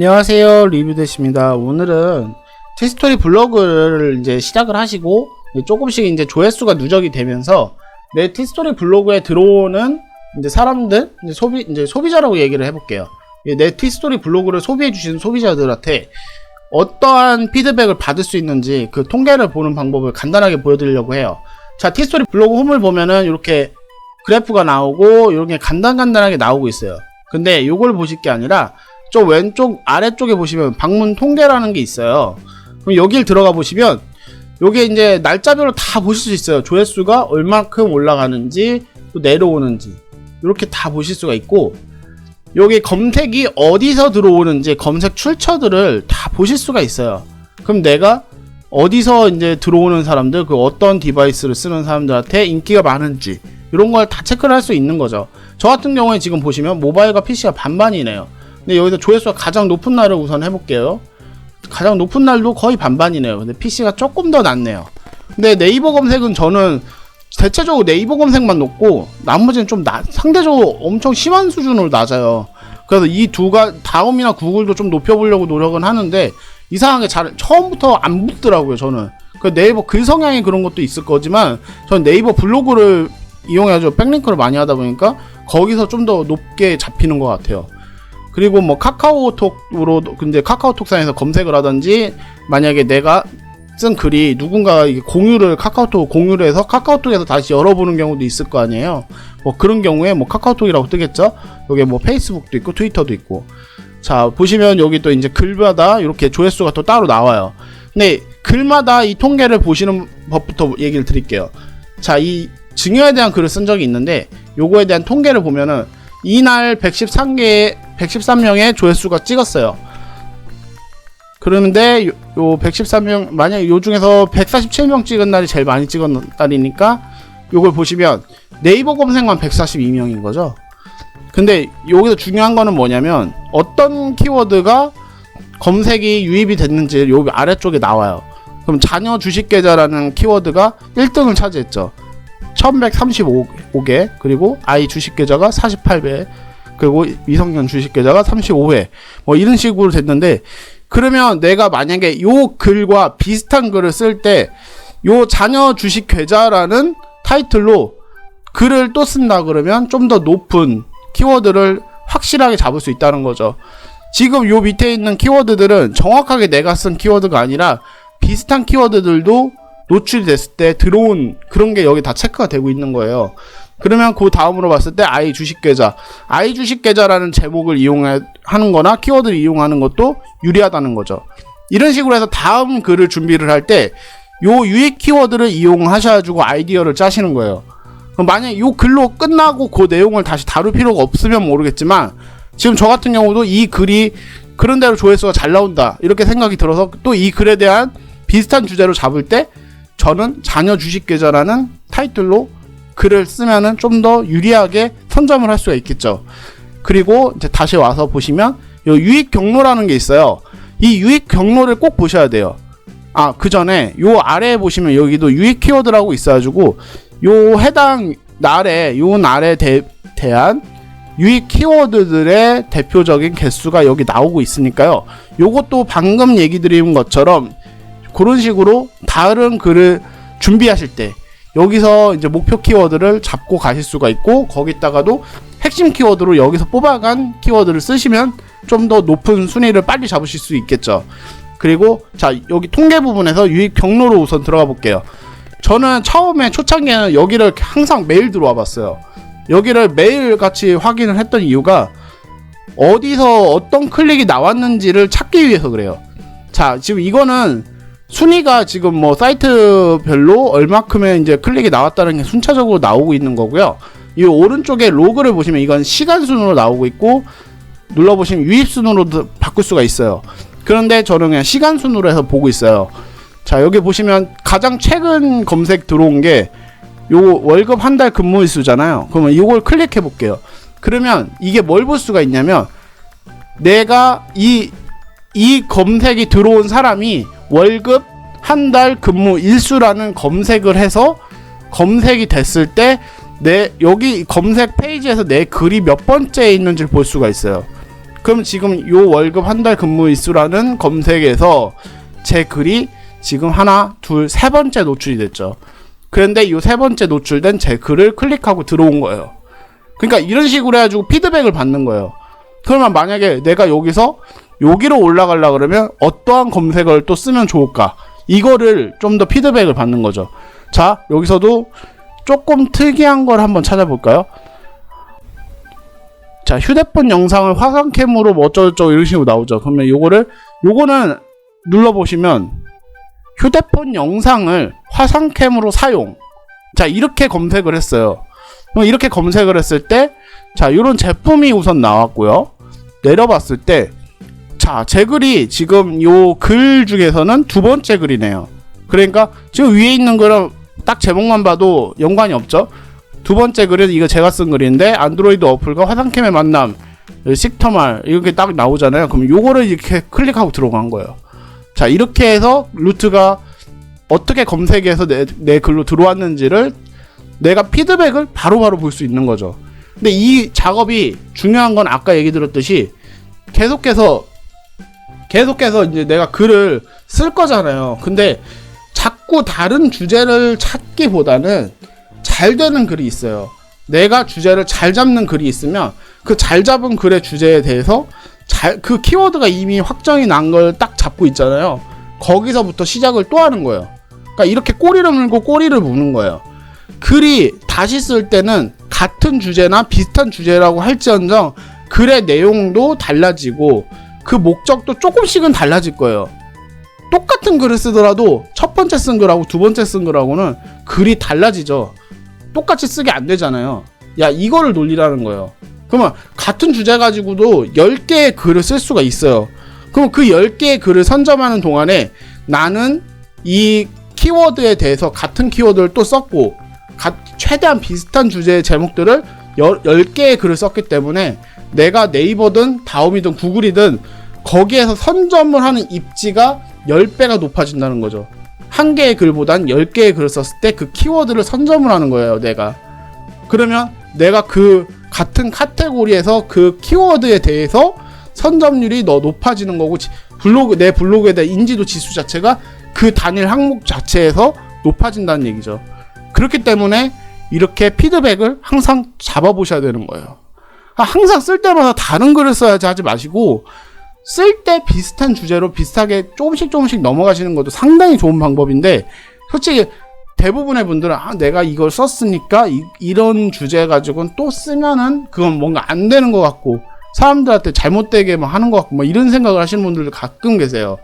안녕하세요, 리뷰대시입니다. 오늘은 티스토리 블로그를 이제 시작을 하시고 조금씩 이제 조회수가 누적이 되면서 내 티스토리 블로그에 들어오는 이제 사람들, 이제 소비자라고 얘기를 해볼게요. 내 티스토리 블로그를 소비해주시는 소비자들한테 어떠한 피드백을 받을 수 있는지 그 통계를 보는 방법을 간단하게 보여드리려고 해요. 자, 티스토리 블로그 홈을 보면은 이렇게 그래프가 나오고 이렇게 간단하게 나오고 있어요. 근데 이걸 보실 게 아니라 저 왼쪽 아래쪽에 보시면 방문 통계라는 게 있어요. 그럼 여길 들어가 보시면 요게 이제 날짜별로 다 보실 수 있어요. 조회수가 얼만큼 올라가는지 또 내려오는지 이렇게 다 보실 수가 있고, 여기 검색이 어디서 들어오는지 검색 출처들을 다 보실 수가 있어요. 그럼 내가 어디서 이제 들어오는 사람들, 그 어떤 디바이스를 쓰는 사람들한테 인기가 많은지 이런 걸 다 체크를 할 수 있는 거죠. 저 같은 경우에 지금 보시면 모바일과 PC가 반반이네요. 근데 여기서 조회수가 가장 높은 날을 우선 해볼게요. 가장 높은 날도 거의 반반이네요. 근데 PC가 조금 더 낮네요. 근데 네이버 검색은 저는 대체적으로 네이버 검색만 높고 나머지는 좀 상대적으로 엄청 심한 수준으로 낮아요. 그래서 이 다음이나 구글도 좀 높여보려고 노력은 하는데 이상하게 처음부터 안 붙더라고요. 저는 그 네이버 글 성향이 그런 것도 있을 거지만 저는 네이버 블로그를 이용해서 백링크를 많이 하다 보니까 거기서 좀 더 높게 잡히는 것 같아요. 그리고 뭐 카카오톡으로, 근데 카카오톡상에서 검색을 하든지, 만약에 내가 쓴 글이 누군가 카카오톡 공유를 해서 카카오톡에서 다시 열어보는 경우도 있을 거 아니에요. 뭐 그런 경우에 뭐 카카오톡이라고 뜨겠죠. 여기 뭐 페이스북도 있고 트위터도 있고. 자, 보시면 여기 또 이제 글마다 이렇게 조회수가 또 따로 나와요. 근데 글마다 이 통계를 보시는 법부터 얘기를 드릴게요. 자, 이 증여에 대한 글을 쓴 적이 있는데 요거에 대한 통계를 보면은 이날 113명의 조회수가 찍었어요. 그러는데 요 113명, 만약에 요 중에서 147명 찍은 날이 제일 많이 찍은 날이니까 요걸 보시면 네이버 검색만 142명인 거죠. 근데 여기서 중요한 거는 뭐냐면 어떤 키워드가 검색이 유입이 됐는지 요 아래쪽에 나와요. 그럼 자녀 주식 계좌라는 키워드가 1등을 차지했죠. 1135개, 그리고 아이 주식 계좌가 48배, 그리고 미성년 주식 계좌가 35회, 뭐 이런 식으로 됐는데, 그러면 내가 만약에 요 글과 비슷한 글을 쓸 때 요 자녀 주식 계좌라는 타이틀로 글을 또 쓴다 그러면 좀 더 높은 키워드를 확실하게 잡을 수 있다는 거죠. 지금 요 밑에 있는 키워드들은 정확하게 내가 쓴 키워드가 아니라 비슷한 키워드들도 노출이 됐을 때 들어온 그런 게 여기 다 체크가 되고 있는 거예요. 그러면 그 다음으로 봤을 때 아이 주식 계좌라는 제목을 이용하는 거나 키워드를 이용하는 것도 유리하다는 거죠. 이런 식으로 해서 다음 글을 준비를 할 때 요 유익 키워드를 이용하셔가지고 아이디어를 짜시는 거예요. 그럼 만약에 요 글로 끝나고 그 내용을 다시 다룰 필요가 없으면 모르겠지만, 지금 저 같은 경우도 이 글이 그런 대로 조회수가 잘 나온다 이렇게 생각이 들어서 또 이 글에 대한 비슷한 주제로 잡을 때 저는 자녀 주식 계좌라는 타이틀로 글을 쓰면은 좀 더 유리하게 선점을 할 수가 있겠죠. 그리고 이제 다시 와서 보시면 요 유익 경로라는 게 있어요. 이 유익 경로를 꼭 보셔야 돼요. 그 전에 요 아래에 보시면 여기도 유익 키워드라고 있어가지고 요 해당 날에 대한 유익 키워드들의 대표적인 개수가 여기 나오고 있으니까요. 요것도 방금 얘기 드린 것처럼 그런 식으로 다른 글을 준비하실 때 여기서 이제 목표 키워드를 잡고 가실 수가 있고, 거기다가도 핵심 키워드로 여기서 뽑아간 키워드를 쓰시면 좀 더 높은 순위를 빨리 잡으실 수 있겠죠. 그리고 자, 여기 통계 부분에서 유익 경로로 우선 들어가 볼게요. 저는 처음에 초창기에는 여기를 항상 매일 들어와 봤어요. 여기를 매일 같이 확인을 했던 이유가 어디서 어떤 클릭이 나왔는지를 찾기 위해서 그래요. 자, 지금 이거는 순위가 지금 뭐 사이트별로 얼마큼의 이제 클릭이 나왔다는 게 순차적으로 나오고 있는 거고요. 이 오른쪽에 로그를 보시면 이건 시간 순으로 나오고 있고, 눌러보시면 유입 순으로 바꿀 수가 있어요. 그런데 저는 그냥 시간 순으로 해서 보고 있어요. 자, 여기 보시면 가장 최근 검색 들어온 게 요 월급 한 달 근무 일수잖아요. 그러면 이걸 클릭해 볼게요. 그러면 이게 뭘 볼 수가 있냐면, 내가 이 검색이 들어온 사람이 월급 한 달 근무 일수라는 검색을 해서 검색이 됐을 때 여기 검색 페이지에서 내 글이 몇 번째에 있는지를 볼 수가 있어요. 그럼 지금 요 월급 한 달 근무 일수라는 검색에서 제 글이 지금 하나, 둘, 세 번째 노출이 됐죠. 그런데 요 세 번째 노출된 제 글을 클릭하고 들어온 거예요. 그러니까 이런 식으로 해가지고 피드백을 받는 거예요. 그러면 만약에 내가 여기서 여기로 올라가려 그러면 어떠한 검색어를 또 쓰면 좋을까? 이거를 좀 더 피드백을 받는 거죠. 자, 여기서도 조금 특이한 걸 한번 찾아볼까요? 자, 휴대폰 영상을 화상캠으로 뭐 어쩌고저쩌고 이런 식으로 나오죠. 그러면 요거는 눌러보시면 휴대폰 영상을 화상캠으로 사용. 자, 이렇게 검색을 했어요. 이렇게 검색을 했을 때, 자, 요런 제품이 우선 나왔고요. 내려봤을 때, 자, 제 글이 지금 요 글 중에서는 두 번째 글이네요. 그러니까 지금 위에 있는 글은 딱 제목만 봐도 연관이 없죠. 두 번째 글은 이거 제가 쓴 글인데, 안드로이드 어플과 화상캠의 만남, 식터말 이렇게 딱 나오잖아요. 그럼 요거를 이렇게 클릭하고 들어간 거예요. 자, 이렇게 해서 루트가 어떻게 검색해서 내 글로 들어왔는지를 내가 피드백을 바로바로 볼 수 있는 거죠. 근데 이 작업이 중요한 건 아까 얘기 들었듯이 계속해서 이제 내가 글을 쓸 거잖아요. 근데 자꾸 다른 주제를 찾기보다는 잘 되는 글이 있어요. 내가 주제를 잘 잡는 글이 있으면 그 잘 잡은 글의 주제에 대해서 그 키워드가 이미 확정이 난 걸 딱 잡고 있잖아요. 거기서부터 시작을 또 하는 거예요. 그러니까 이렇게 꼬리를 물고 꼬리를 무는 거예요. 글이 다시 쓸 때는 같은 주제나 비슷한 주제라고 할지언정 글의 내용도 달라지고 그 목적도 조금씩은 달라질 거예요. 똑같은 글을 쓰더라도 첫 번째 쓴 글하고 두 번째 쓴 글하고는 글이 달라지죠. 똑같이 쓰게 안 되잖아요. 야, 이거를 논리라는 거예요. 그러면 같은 주제 가지고도 10개의 글을 쓸 수가 있어요. 그럼 그 10개의 글을 선점하는 동안에 나는 이 키워드에 대해서 같은 키워드를 또 썼고 최대한 비슷한 주제의 제목들을 10개의 글을 썼기 때문에 내가 네이버든 다음이든 구글이든 거기에서 선점을 하는 입지가 10배가 높아진다는 거죠. 한 개의 글보단 10개의 글을 썼을 때 그 키워드를 선점을 하는 거예요, 내가. 그러면 내가 그 같은 카테고리에서 그 키워드에 대해서 선점률이 높아지는 거고, 내 블로그에 대한 인지도 지수 자체가 그 단일 항목 자체에서 높아진다는 얘기죠. 그렇기 때문에 이렇게 피드백을 항상 잡아보셔야 되는 거예요. 항상 쓸 때마다 다른 글을 써야지 하지 마시고, 쓸 때 비슷한 주제로 비슷하게 조금씩 넘어가시는 것도 상당히 좋은 방법인데, 솔직히 대부분의 분들은 내가 이걸 썼으니까 이런 주제 가지고는 또 쓰면은 그건 뭔가 안 되는 것 같고 사람들한테 잘못되게 막 하는 것 같고 뭐 이런 생각을 하시는 분들도 가끔 계세요.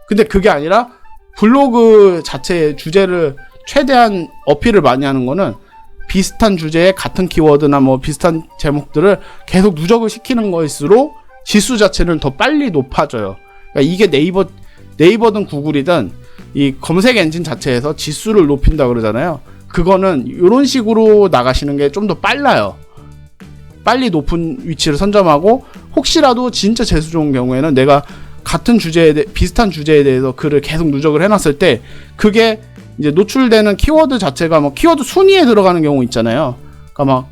근데 그게 아니라 블로그 자체의 주제를 최대한 어필을 많이 하는 거는 비슷한 주제에 같은 키워드나 뭐 비슷한 제목들을 계속 누적을 시키는 것일수록 지수 자체는 더 빨리 높아져요. 그러니까 이게 네이버든 구글이든 이 검색 엔진 자체에서 지수를 높인다 그러잖아요. 그거는 이런 식으로 나가시는 게 좀 더 빨라요. 빨리 높은 위치를 선점하고, 혹시라도 진짜 재수 좋은 경우에는 내가 같은 비슷한 주제에 대해서 글을 계속 누적을 해놨을 때 그게 이제 노출되는 키워드 자체가 뭐 키워드 순위에 들어가는 경우 있잖아요. 그러니까 막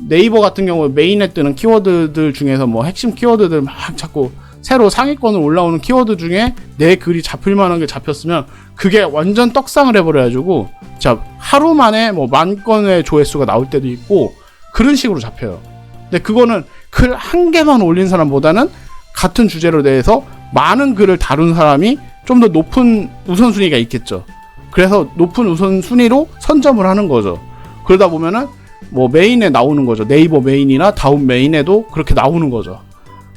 네이버 같은 경우 메인에 뜨는 키워드들 중에서 뭐 핵심 키워드들 막 자꾸 새로 상위권으로 올라오는 키워드 중에 내 글이 잡힐 만한 게 잡혔으면 그게 완전 떡상을 해버려가지고 자, 하루 만에 뭐 10,000건의 조회수가 나올 때도 있고 그런 식으로 잡혀요. 근데 그거는 글 한 개만 올린 사람보다는 같은 주제로 대해서 많은 글을 다룬 사람이 좀 더 높은 우선순위가 있겠죠. 그래서 높은 우선순위로 선점을 하는 거죠. 그러다 보면은 뭐 메인에 나오는 거죠. 네이버 메인이나 다음 메인에도 그렇게 나오는 거죠.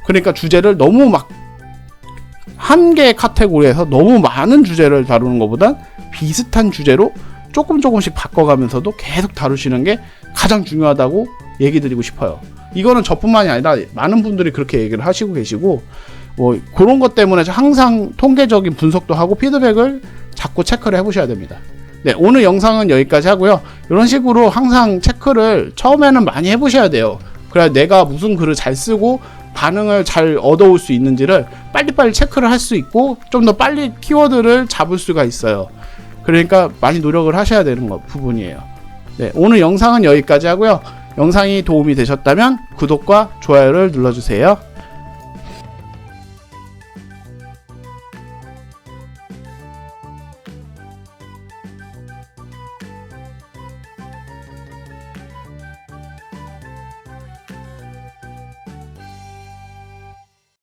그러니까 주제를 너무 막 한 개의 카테고리에서 너무 많은 주제를 다루는 것보단 비슷한 주제로 조금씩 바꿔가면서도 계속 다루시는 게 가장 중요하다고 얘기 드리고 싶어요. 이거는 저뿐만이 아니라 많은 분들이 그렇게 얘기를 하시고 계시고, 뭐 그런 것 때문에 항상 통계적인 분석도 하고 피드백을 자꾸 체크를 해보셔야 됩니다. 네, 오늘 영상은 여기까지 하고요. 이런 식으로 항상 체크를 처음에는 많이 해보셔야 돼요. 그래야 내가 무슨 글을 잘 쓰고 반응을 잘 얻어올 수 있는지를 빨리빨리 체크를 할 수 있고 좀 더 빨리 키워드를 잡을 수가 있어요. 그러니까 많이 노력을 하셔야 되는 부분이에요. 네, 오늘 영상은 여기까지 하고요. 영상이 도움이 되셨다면 구독과 좋아요를 눌러주세요.